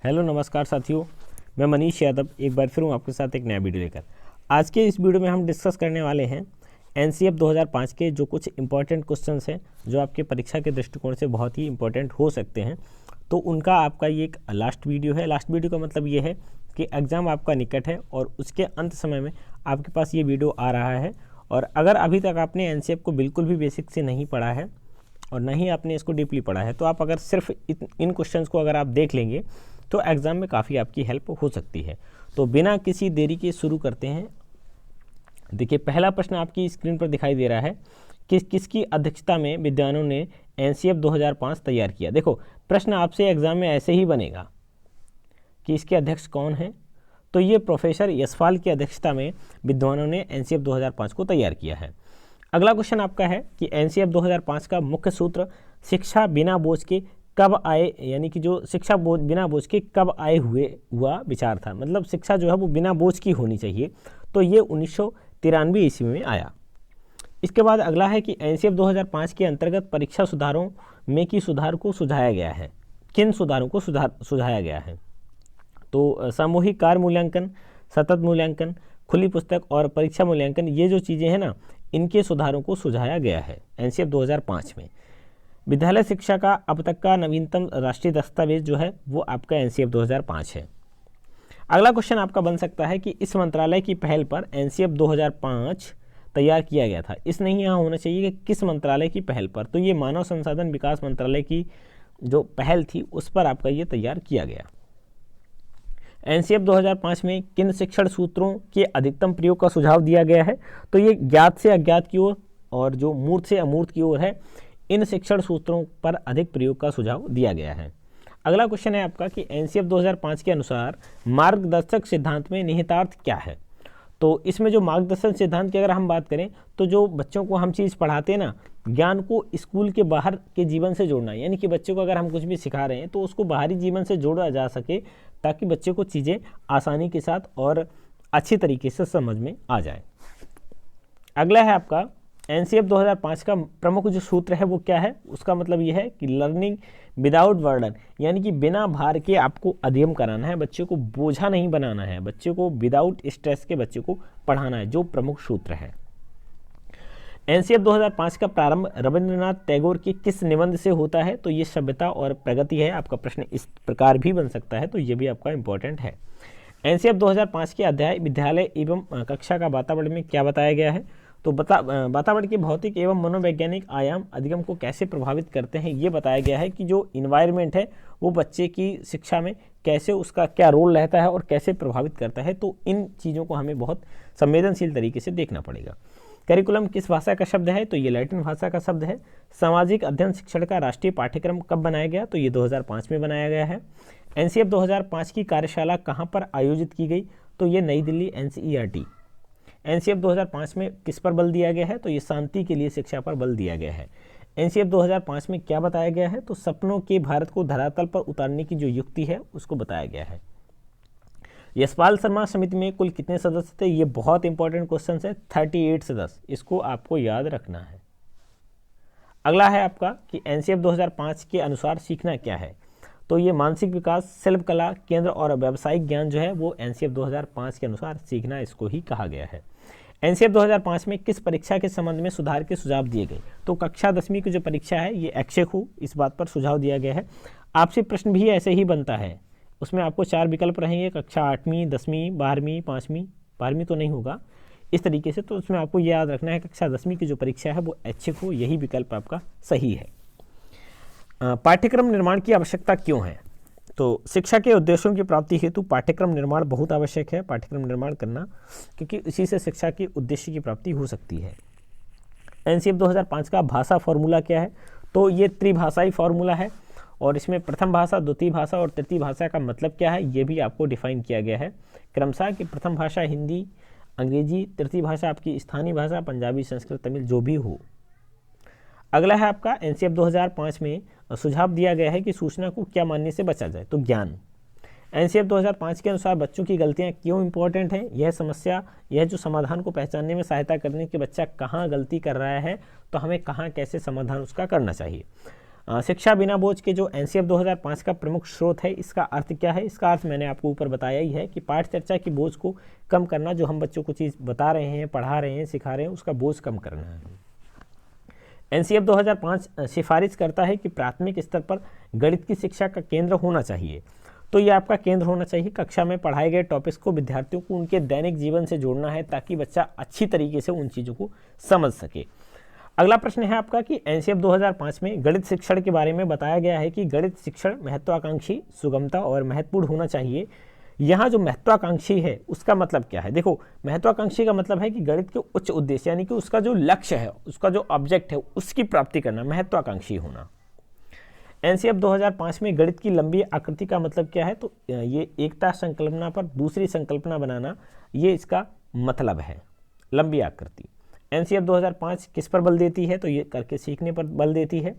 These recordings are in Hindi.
हेलो नमस्कार साथियों, मैं मनीष यादव एक बार फिर हूँ आपके साथ एक नया वीडियो लेकर। आज के इस वीडियो में हम डिस्कस करने वाले हैं एनसीएफ 2005 के जो कुछ इंपॉर्टेंट क्वेश्चंस हैं जो आपके परीक्षा के दृष्टिकोण से बहुत ही इंपॉर्टेंट हो सकते हैं। तो उनका आपका ये एक लास्ट वीडियो है। लास्ट वीडियो का मतलब ये है कि एग्ज़ाम आपका निकट है और उसके अंत समय में आपके पास ये वीडियो आ रहा है। और अगर अभी तक आपने एनसीएफ को बिल्कुल भी बेसिक से नहीं पढ़ा है और ना ही आपने इसको डीपली पढ़ा है, तो आप अगर सिर्फ इन क्वेश्चंस को अगर आप देख लेंगे तो एग्ज़ाम में काफ़ी आपकी हेल्प हो सकती है। तो बिना किसी देरी के शुरू करते हैं। देखिए, पहला प्रश्न आपकी स्क्रीन पर दिखाई दे रहा है कि किसकी अध्यक्षता में विद्वानों ने एनसीएफ 2005 तैयार किया। देखो, प्रश्न आपसे एग्ज़ाम में ऐसे ही बनेगा कि इसके अध्यक्ष कौन हैं। तो ये प्रोफेसर यशपाल की अध्यक्षता में विद्वानों ने एनसीएफ 2005 को तैयार किया है। अगला क्वेश्चन आपका है कि एनसीएफ 2005 का मुख्य सूत्र शिक्षा बिना बोझ के कब आए, यानी कि जो शिक्षा बिना बोझ के कब आए हुआ विचार था, मतलब शिक्षा जो है वो बिना बोझ की होनी चाहिए। तो ये 1993 ईस्वी में आया। इसके बाद अगला है कि एनसीएफ 2005 के अंतर्गत परीक्षा सुधारों में की सुधार को सुझाया गया है। किन सुधारों को सुझाया गया है? तो सामूहिक कार्य मूल्यांकन, सतत मूल्यांकन, खुली पुस्तक और परीक्षा मूल्यांकन, ये जो चीज़ें हैं ना, इनके सुधारों को सुझाया गया है एनसीएफ 2005 में। विद्यालय शिक्षा का अब तक का नवीनतम राष्ट्रीय दस्तावेज जो है वो आपका एनसीएफ 2005 है। अगला क्वेश्चन आपका बन सकता है कि इस मंत्रालय की पहल पर एनसीएफ 2005 तैयार किया गया था। इस नहीं यहाँ होना चाहिए कि किस मंत्रालय की पहल पर। तो ये मानव संसाधन विकास मंत्रालय की जो पहल थी उस पर आपका ये तैयार किया गया। एनसीएफ 2005 में किन शिक्षण सूत्रों के अधिकतम प्रयोग का सुझाव दिया गया है? तो ये ज्ञात से अज्ञात की ओर और जो मूर्त से अमूर्त की ओर है, इन शिक्षण सूत्रों पर अधिक प्रयोग का सुझाव दिया गया है। अगला क्वेश्चन है आपका कि एनसीएफ 2005 के अनुसार मार्गदर्शक सिद्धांत में निहितार्थ क्या है? तो इसमें जो मार्गदर्शक सिद्धांत की अगर हम बात करें तो जो बच्चों को हम चीज़ पढ़ाते हैं ना, ज्ञान को स्कूल के बाहर के जीवन से जोड़ना, यानी कि बच्चे को अगर हम कुछ भी सिखा रहे हैं तो उसको बाहरी जीवन से जोड़ा जा सके ताकि बच्चे को चीज़ें आसानी के साथ और अच्छी तरीके से समझ में आ जाए। अगला है आपका एनसीएफ 2005 का प्रमुख जो सूत्र है वो क्या है? उसका मतलब ये है कि लर्निंग विदाउट बर्डन, यानी कि बिना भार के आपको अध्ययन कराना है, बच्चे को बोझा नहीं बनाना है, बच्चे को विदाउट स्ट्रेस के बच्चे को पढ़ाना है, जो प्रमुख सूत्र है। एनसीएफ 2005 का प्रारंभ रविंद्रनाथ टैगोर के किस निबंध से होता है? तो ये सभ्यता और प्रगति है। आपका प्रश्न इस प्रकार भी बन सकता है, तो ये भी आपका इंपॉर्टेंट है। एनसीएफ 2005 के अध्याय विद्यालय एवं कक्षा का वातावरण में क्या बताया गया है? तो वातावरण के भौतिक एवं मनोवैज्ञानिक आयाम अधिगम को कैसे प्रभावित करते हैं, ये बताया गया है कि जो इन्वायरमेंट है वो बच्चे की शिक्षा में कैसे, उसका क्या रोल रहता है और कैसे प्रभावित करता है। तो इन चीज़ों को हमें बहुत संवेदनशील तरीके से देखना पड़ेगा। करिकुलम किस भाषा का शब्द है? तो ये लैटिन भाषा का शब्द है। सामाजिक अध्ययन शिक्षण का राष्ट्रीय पाठ्यक्रम कब बनाया गया? तो ये 2005 में बनाया गया है। एनसीएफ 2005 की कार्यशाला कहाँ पर आयोजित की गई? तो ये नई दिल्ली एनसीईआरटी। एनसीएफ 2005 में किस पर बल दिया गया है? तो ये शांति के लिए शिक्षा पर बल दिया गया है। एनसीएफ 2005 में क्या बताया गया है? तो सपनों के भारत को धरातल पर उतारने की जो युक्ति है उसको बताया गया है। यशपाल शर्मा समिति में कुल कितने सदस्य थे? ये बहुत इंपॉर्टेंट क्वेश्चन है। 38 सदस्य, इसको आपको याद रखना है। अगला है आपका कि एनसीएफ 2005 के अनुसार सीखना क्या है? तो ये मानसिक विकास, शिल्पकला केंद्र और व्यावसायिक ज्ञान जो है वो एनसीएफ 2005 के अनुसार सीखना, इसको ही कहा गया है। एनसीएफ 2005 में किस परीक्षा के संबंध में सुधार के सुझाव दिए गए? तो कक्षा 10वीं की जो परीक्षा है ये ऐच्छिक हो, इस बात पर सुझाव दिया गया है। आपसे प्रश्न भी ऐसे ही बनता है, उसमें आपको 4 विकल्प रहेंगे, कक्षा 8वीं, 10वीं, 12वीं, 5वीं, 12वीं तो नहीं होगा इस तरीके से। तो उसमें आपको याद रखना है कक्षा 10वीं की जो परीक्षा है वो ऐच्छिक हो, यही विकल्प आपका सही है। पाठ्यक्रम निर्माण की आवश्यकता क्यों है? तो शिक्षा के उद्देश्यों की प्राप्ति हेतु पाठ्यक्रम निर्माण बहुत आवश्यक है, पाठ्यक्रम निर्माण करना, क्योंकि इसी से शिक्षा के उद्देश्य की प्राप्ति हो सकती है। एनसीएफ 2005 का भाषा फॉर्मूला क्या है? तो ये त्रिभाषाई फॉर्मूला है और इसमें प्रथम भाषा, द्वितीय भाषा और तृतीय भाषा का मतलब क्या है ये भी आपको डिफाइन किया गया है क्रमशः, कि प्रथम भाषा हिंदी, अंग्रेजी, तृतीय भाषा आपकी स्थानीय भाषा पंजाबी, संस्कृत, तमिल जो भी हो। अगला है आपका एनसीएफ 2005 में सुझाव दिया गया है कि सूचना को क्या मानने से बचा जाए? तो ज्ञान। एनसीएफ 2005 के अनुसार बच्चों की गलतियां क्यों इंपॉर्टेंट हैं? यह जो समाधान को पहचानने में सहायता करने कि बच्चा कहाँ गलती कर रहा है, तो हमें कहाँ कैसे समाधान उसका करना चाहिए। शिक्षा बिना बोझ के जो एनसीएफ 2005 का प्रमुख स्रोत है, इसका अर्थ क्या है? इसका अर्थ मैंने आपको ऊपर बताया ही है कि पाठ चर्चा की बोझ को कम करना, जो हम बच्चों को चीज़ बता रहे हैं, पढ़ा रहे हैं, सिखा रहे हैं, उसका बोझ कम करना है। एनसीएफ 2005 सिफारिश करता है कि प्राथमिक स्तर पर गणित की शिक्षा का केंद्र होना चाहिए। तो ये आपका केंद्र होना चाहिए। कक्षा में पढ़ाए गए टॉपिक्स को विद्यार्थियों को उनके दैनिक जीवन से जोड़ना है ताकि बच्चा अच्छी तरीके से उन चीज़ों को समझ सके। अगला प्रश्न है आपका कि एनसीएफ 2005 में गणित शिक्षण के बारे में बताया गया है कि गणित शिक्षण महत्वाकांक्षी, सुगमता और महत्वपूर्ण होना चाहिए। यहाँ जो महत्वाकांक्षी है उसका मतलब क्या है? देखो, महत्वाकांक्षी का मतलब है कि गणित के उच्च उद्देश्य यानी कि उसका जो लक्ष्य है, उसका जो ऑब्जेक्ट है, उसकी प्राप्ति करना, महत्वाकांक्षी होना। एनसीएफ 2005 में गणित की लंबी आकृति का मतलब क्या है? तो ये एकता संकल्पना पर दूसरी संकल्पना बनाना, ये इसका मतलब है, लंबी आकृति। एनसीएफ 2005 किस पर बल देती है? तो ये करके सीखने पर बल देती है।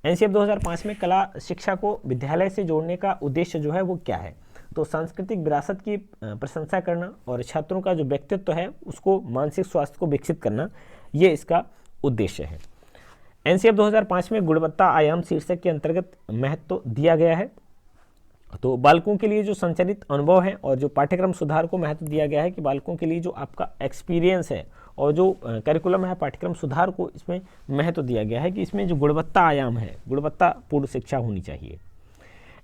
एनसीएफ 2005 में कला शिक्षा को विद्यालय से जोड़ने का उद्देश्य जो है वो क्या है? तो सांस्कृतिक विरासत की प्रशंसा करना और छात्रों का जो व्यक्तित्व है उसको, मानसिक स्वास्थ्य को विकसित करना, ये इसका उद्देश्य है। एनसीएफ 2005 में गुणवत्ता आयाम शीर्षक के अंतर्गत महत्व दिया गया है। तो बालकों के लिए जो संचालित अनुभव है और जो पाठ्यक्रम सुधार को महत्व दिया गया है कि बालकों के लिए जो आपका एक्सपीरियंस है और जो करिकुलम है, पाठ्यक्रम सुधार को इसमें महत्व दिया गया है कि इसमें जो गुणवत्ता आयाम है, गुणवत्तापूर्ण शिक्षा होनी चाहिए।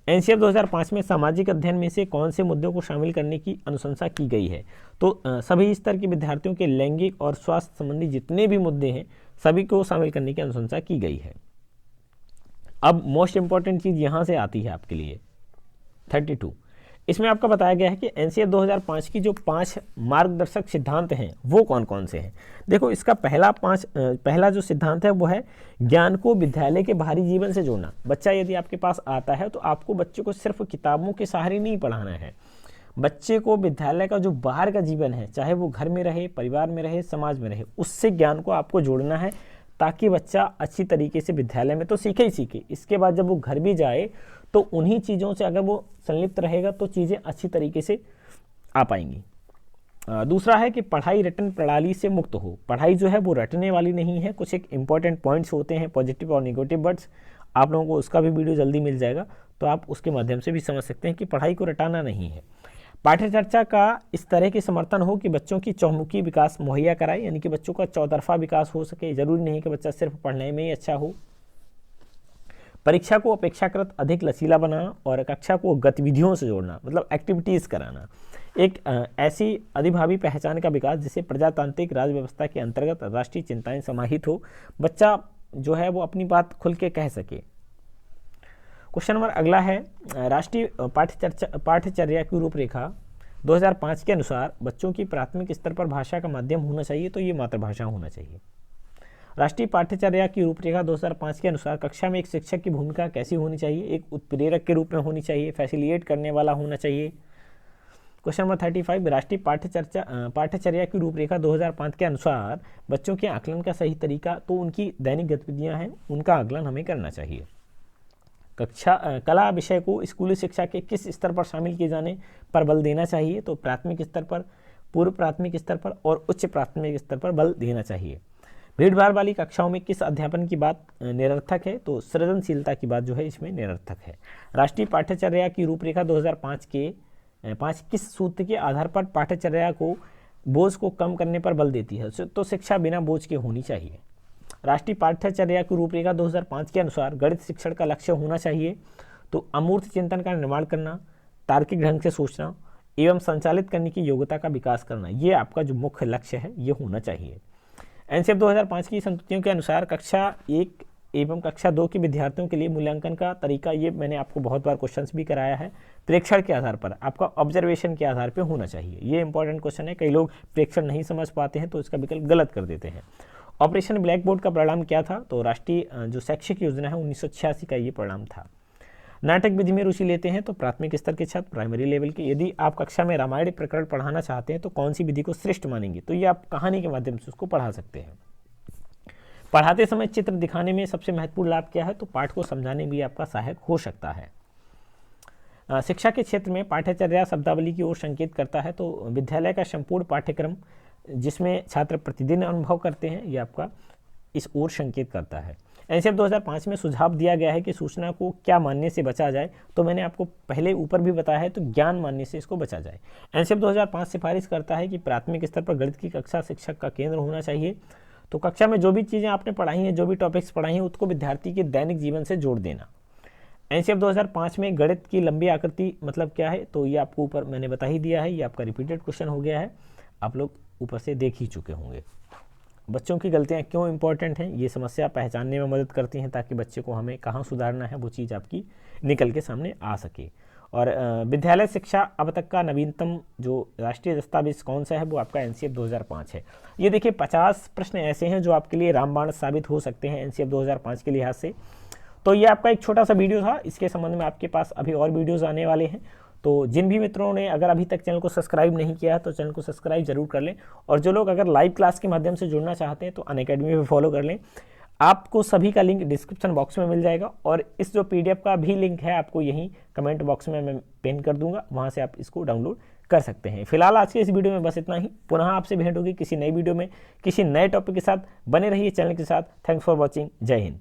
एनसीएफ 2005 में सामाजिक अध्ययन में से कौन से मुद्दों को शामिल करने की अनुशंसा की गई है? तो सभी स्तर के विद्यार्थियों के लैंगिक और स्वास्थ्य संबंधी जितने भी मुद्दे हैं सभी को शामिल करने की अनुशंसा की गई है। अब मोस्ट इंपॉर्टेंट चीज़ यहाँ से आती है आपके लिए 32। इसमें आपका बताया गया है कि एनसीएफ 2005 की जो 5 मार्गदर्शक सिद्धांत हैं वो कौन कौन से हैं। देखो, इसका पहला जो सिद्धांत है वो है ज्ञान को विद्यालय के बाहरी जीवन से जोड़ना। बच्चा यदि आपके पास आता है तो आपको बच्चे को सिर्फ किताबों के सहारे नहीं पढ़ाना है। बच्चे को विद्यालय का जो बाहर का जीवन है, चाहे वो घर में रहे, परिवार में रहे, समाज में रहे, उससे ज्ञान को आपको जोड़ना है ताकि बच्चा अच्छी तरीके से विद्यालय में तो सीखे ही सीखे, इसके बाद जब वो घर भी जाए तो उन्हीं चीज़ों से अगर वो संलिप्त रहेगा तो चीज़ें अच्छी तरीके से आ पाएंगी। दूसरा है कि पढ़ाई रटन प्रणाली से मुक्त हो। पढ़ाई जो है वो रटने वाली नहीं है, कुछ एक इंपॉर्टेंट पॉइंट्स होते हैं, पॉजिटिव और नेगेटिव वर्ड्स। आप लोगों को उसका भी वीडियो जल्दी मिल जाएगा, तो आप उसके माध्यम से भी समझ सकते हैं कि पढ़ाई को रटाना नहीं है। पाठ्यचर्चा का इस तरह के समर्थन हो कि बच्चों की चौमुखी विकास मुहैया कराए, यानी कि बच्चों का चौतरफा विकास हो सके। जरूरी नहीं कि बच्चा सिर्फ पढ़ने में ही अच्छा हो। परीक्षा को अपेक्षाकृत अधिक लचीला बनाना और कक्षा को गतिविधियों से जोड़ना, मतलब एक्टिविटीज़ कराना। एक ऐसी अधिभावी पहचान का विकास जिसे प्रजातांत्रिक राज व्यवस्था के अंतर्गत राष्ट्रीय चिंताएं समाहित हो, बच्चा जो है वो अपनी बात खुल के कह सके। क्वेश्चन नंबर अगला है, राष्ट्रीय पाठ्यचर्या की रूपरेखा 2005 के अनुसार बच्चों की प्राथमिक स्तर पर भाषा का माध्यम होना चाहिए, तो ये मातृभाषा होना चाहिए। राष्ट्रीय पाठ्यचर्या की रूपरेखा 2005 के अनुसार कक्षा में एक शिक्षक की भूमिका कैसी होनी चाहिए? एक उत्प्रेरक के रूप में होनी चाहिए, फैसिलिटेट करने वाला होना चाहिए। क्वेश्चन नंबर 35, राष्ट्रीय पाठ्यचर्या की रूपरेखा 2005 के अनुसार बच्चों के आकलन का सही तरीका, तो उनकी दैनिक गतिविधियां हैं उनका आकलन हमें करना चाहिए। कला विषय को स्कूली शिक्षा के किस स्तर पर शामिल किए जाने पर बल देना चाहिए? तो प्राथमिक स्तर पर, पूर्व प्राथमिक स्तर पर और उच्च प्राथमिक स्तर पर बल देना चाहिए। भीड़ भाड़ वाली कक्षाओं में किस अध्यापन की बात निरर्थक है? तो सृजनशीलता की बात जो है इसमें निरर्थक है। राष्ट्रीय पाठ्यचर्या की रूपरेखा 2005 के 5 किस सूत्र के आधार पर पाठ्यचर्या को बोझ को कम करने पर बल देती है? तो शिक्षा बिना बोझ के होनी चाहिए। राष्ट्रीय पाठ्यचर्या की रूपरेखा 2005 के अनुसार गणित शिक्षण का लक्ष्य होना चाहिए, तो अमूर्त चिंतन का निर्माण करना, तार्किक ढंग से सोचना एवं संचालित करने की योग्यता का विकास करना, ये आपका जो मुख्य लक्ष्य है ये होना चाहिए। एनसीएफ 2005 की संस्तुतियों के अनुसार कक्षा 1 एवं कक्षा 2 के विद्यार्थियों के लिए मूल्यांकन का तरीका, ये मैंने आपको बहुत बार क्वेश्चंस भी कराया है, प्रेक्षण के आधार पर, आपका ऑब्जर्वेशन के आधार पर होना चाहिए। ये इंपॉर्टेंट क्वेश्चन है, कई लोग प्रेक्षण नहीं समझ पाते हैं तो इसका विकल्प गलत कर देते हैं। ऑपरेशन ब्लैक बोर्ड का परिणाम क्या था? तो राष्ट्रीय जो शैक्षिक योजना है 1986 का ये परिणाम था। नाटक विधि में रुचि लेते हैं तो प्राथमिक स्तर के छात्र, प्राइमरी लेवल के। यदि आप कक्षा में रामायण प्रकरण पढ़ाना चाहते हैं तो कौन सी विधि को श्रेष्ठ मानेंगे? तो ये आप कहानी के माध्यम से उसको पढ़ा सकते हैं। पढ़ाते समय चित्र दिखाने में सबसे महत्वपूर्ण लाभ क्या है? तो पाठ को समझाने में आपका सहायक हो सकता है। शिक्षा के क्षेत्र में पाठ्यचर्या शब्दावली की ओर संकेत करता है, तो विद्यालय का संपूर्ण पाठ्यक्रम जिसमें छात्र प्रतिदिन अनुभव करते हैं, ये आपका इस ओर संकेत करता है। एनसीएफ 2005 में सुझाव दिया गया है कि सूचना को क्या मानने से बचा जाए, तो मैंने आपको पहले ऊपर भी बताया है, तो ज्ञान मानने से इसको बचा जाए। एनसीएफ 2005 सिफारिश करता है कि प्राथमिक स्तर पर गणित की कक्षा शिक्षक का केंद्र होना चाहिए। तो कक्षा में जो भी चीज़ें आपने पढ़ाई हैं, जो भी टॉपिक्स पढ़ाई हैं, उसको विद्यार्थी के दैनिक जीवन से जोड़ देना। एनसीएफ 2005 में गणित की लंबी आकृति मतलब क्या है, तो ये आपको ऊपर मैंने बता ही दिया है, ये आपका रिपीटेड क्वेश्चन हो गया है, आप लोग ऊपर से देख ही चुके होंगे। बच्चों की गलतियाँ क्यों इंपॉर्टेंट हैं, ये समस्या पहचानने में मदद करती हैं, ताकि बच्चे को हमें कहाँ सुधारना है वो चीज़ आपकी निकल के सामने आ सके। और विद्यालय शिक्षा अब तक का नवीनतम जो राष्ट्रीय दस्तावेज कौन सा है, वो आपका एनसीएफ 2005 है। ये देखिए 50 प्रश्न ऐसे हैं जो आपके लिए रामबाण साबित हो सकते हैं एनसीएफ 2005 के लिहाज से। तो ये आपका एक छोटा सा वीडियो था, इसके संबंध में आपके पास अभी और वीडियोज़ आने वाले हैं। तो जिन भी मित्रों ने अगर अभी तक चैनल को सब्सक्राइब नहीं किया है, तो चैनल को सब्सक्राइब जरूर कर लें। और जो लोग अगर लाइव क्लास के माध्यम से जुड़ना चाहते हैं, तो अनअकैडमी पे फॉलो कर लें। आपको सभी का लिंक डिस्क्रिप्शन बॉक्स में मिल जाएगा, और इस जो पीडीएफ का भी लिंक है आपको यहीं कमेंट बॉक्स में मैं पिन कर दूंगा, वहाँ से आप इसको डाउनलोड कर सकते हैं। फिलहाल आज के इस वीडियो में बस इतना ही। पुनः आपसे भेंट होगी किसी नई वीडियो में किसी नए टॉपिक के साथ। बने रहिए चैनल के साथ। Thanks for watching. जय हिंद।